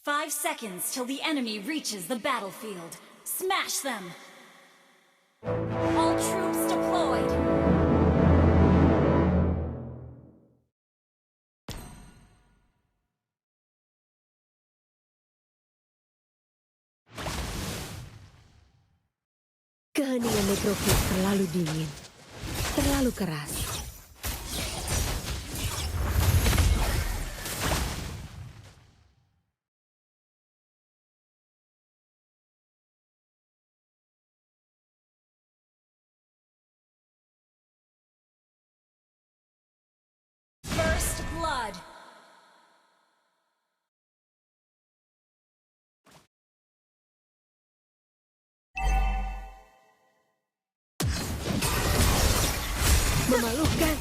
5 seconds till the enemy reaches the battlefield. Smash them! All troops deployed! Keheningan Necrokid terlalu dingin, terlalu keras. First blood! Memalukan.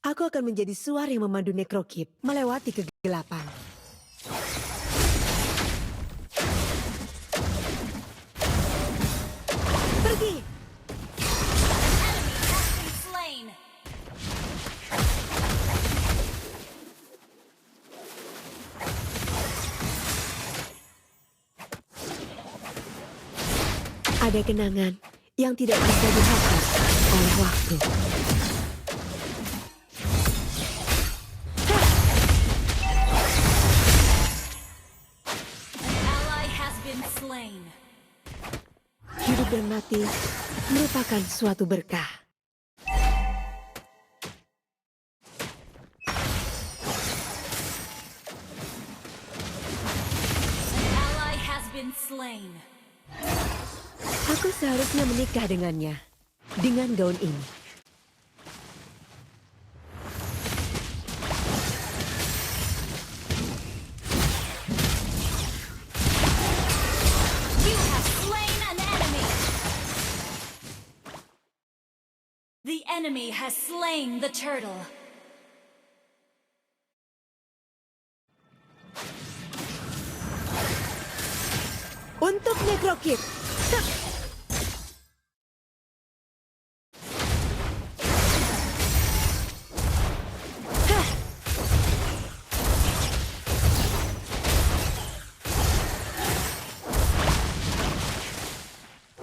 Aku akan menjadi suar yang memandu Necrokid melewati kegelapan. Pergi! Ada kenangan yang tidak bisa dihapus oleh waktu. Hidup dan mati merupakan suatu berkah. Aku seharusnya menikah dengannya, dengan gaun ini. The enemy has slain the turtle. Untuk Necrokid.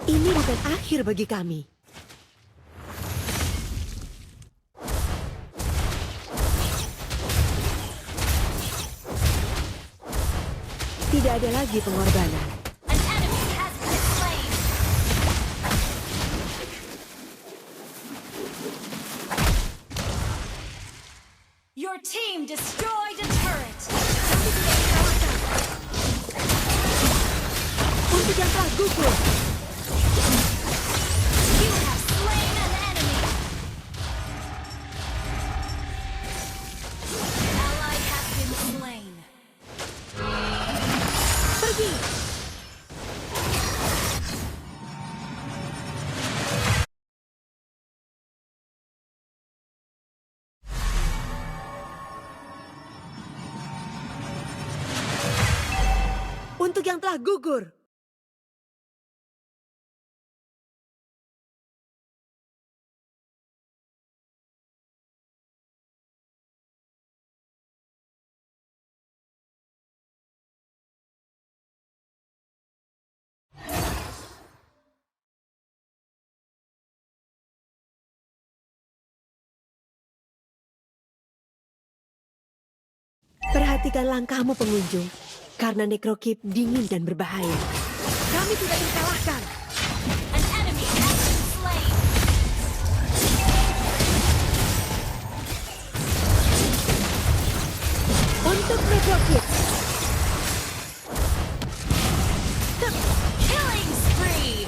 Ini bukan akhir bagi kami. Tidak ada lagi pengorbanan. Your team destroyed a turret. Untuk yang telah gugur. You have slain an enemy. Ally has been slain. Pergi. Untuk yang telah gugur. Perhatikan langkahmu pengunjung, karena Necrokid dingin dan berbahaya. Kami tidak terkalahkan. An enemy has been slain. Untuk Necrokid. Killing spree.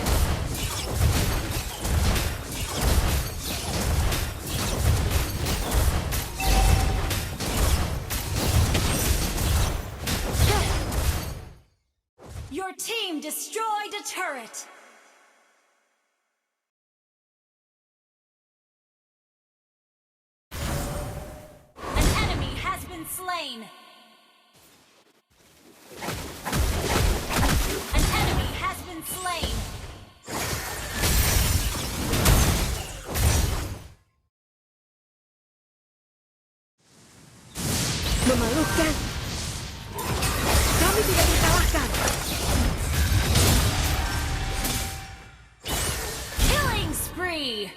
Your team destroyed a turret. An enemy has been slain. An enemy has been slain. Memalukan. Kami tidak dikalahkan. Killing spree.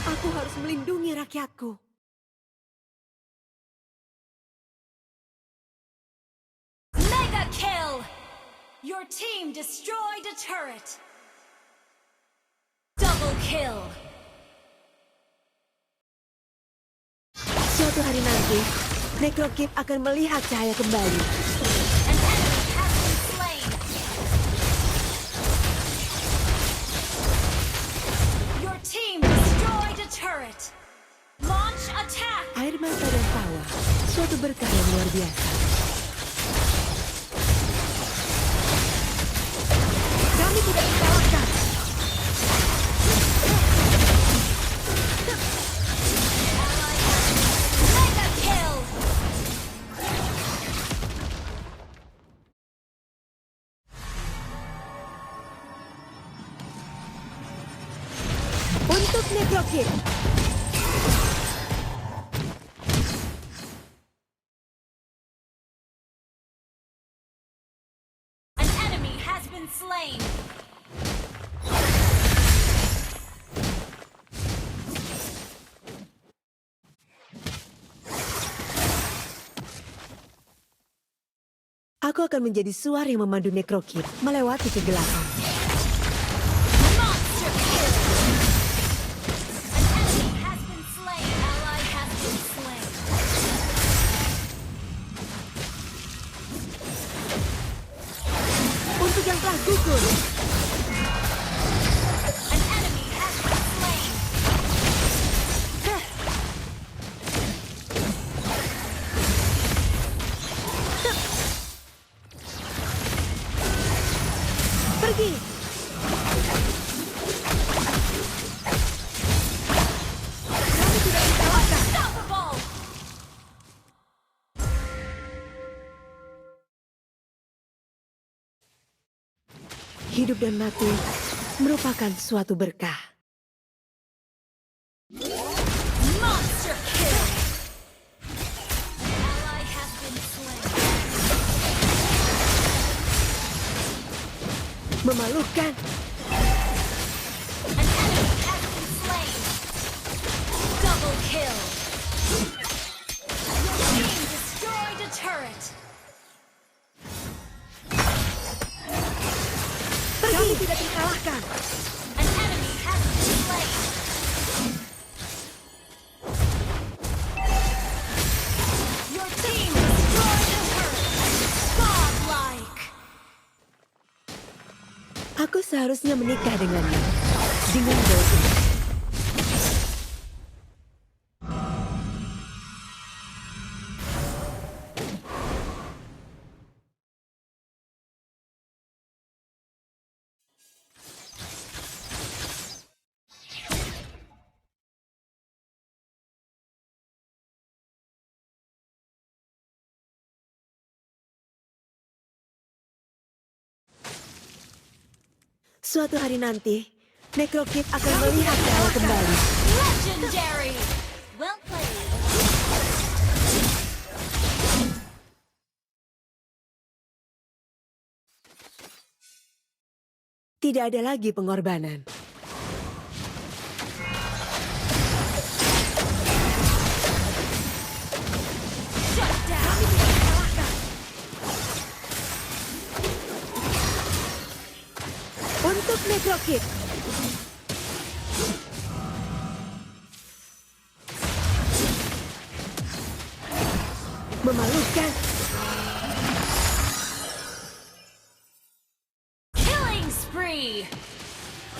Aku harus melindungi rakyatku. Mega kill. Your team destroyed a turret. Double kill. Suatu hari nanti, Necrokip akan melihat cahaya kembali. An enemy has been slain. Your team destroyed a turret. Launch attack. Air mata dan tawa, suatu berkah yang luar biasa. Kami tidak dikalahkan. Mega kill. Untuk Necrokip. An enemy has been slain. Aku akan menjadi suar yang memandu Necrokip melewati kegelapan. Monster kill. An enemy has been slain. Ally has been slain. Untuk yang telah gugur. An enemy has been slain. Pergi. Kami tidak dikalahkan. Unstoppable. Hidup dan mati merupakan suatu berkah. Monster kill. Ally has been slain. Memalukan. An enemy has been slain. Double kill. Your team destroyed a turret. Kami tidak dikalahkan. An enemy has been slain. Your team destroyed a turret. Godlike. Aku seharusnya menikah dengannya. Dengan Dosen. Suatu hari nanti, Necrokip akan melihat cahaya kembali. Legendary. Well played. Tidak ada lagi pengorbanan. Shut down. Untuk Necrokip. Memalukan. Killing spree.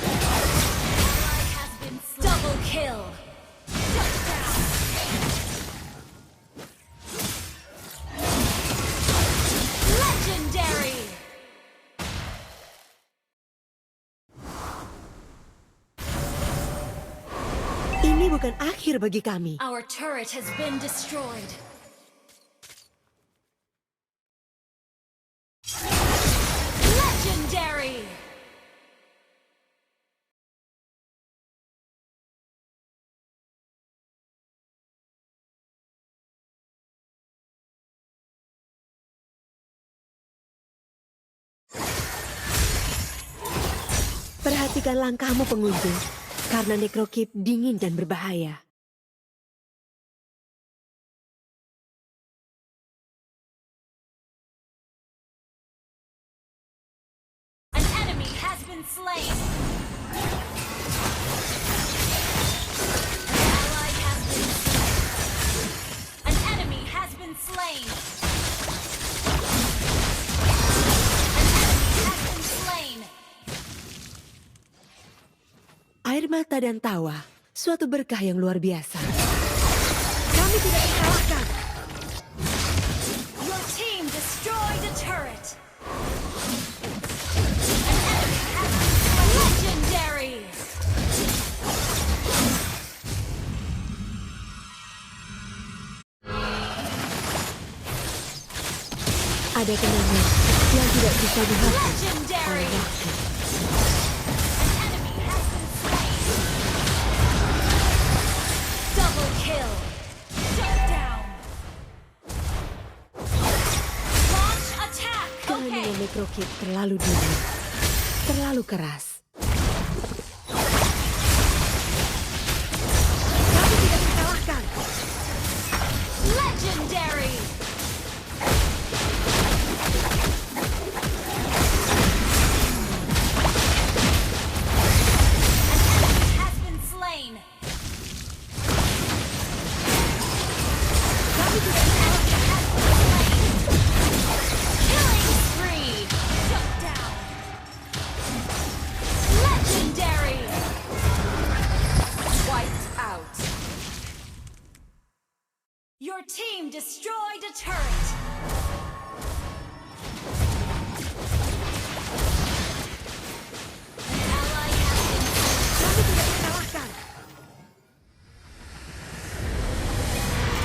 Ally has been slain. Double kill. Shut down. Legendary. Ini bukan akhir bagi kami. Our turret has been destroyed. Legendary! Perhatikan langkahmu pengunjung, karena Necrokeep dingin dan berbahaya. An enemy has been slain. An ally has been slain. An enemy has been slain. An enemy has been slain. Air mata dan tawa, suatu berkah yang luar biasa. Kami tidak terkalahkan. Your team destroyed a turret. An enemy has been slain. Legendary! Ada kenangan yang tidak bisa dihapus Legendary! oleh waktu. An enemy has been slain. Double kill. Shut down. Launch attack. Keheningan Okay. Necrokeep terlalu dingin, terlalu keras. Kami tidak terkalahkan. Legendary! An enemy has been slain. Kami tidak An enemy has been slain. Killing spree. Shut down. Legendary! Wiped out. Your team destroyed a turret.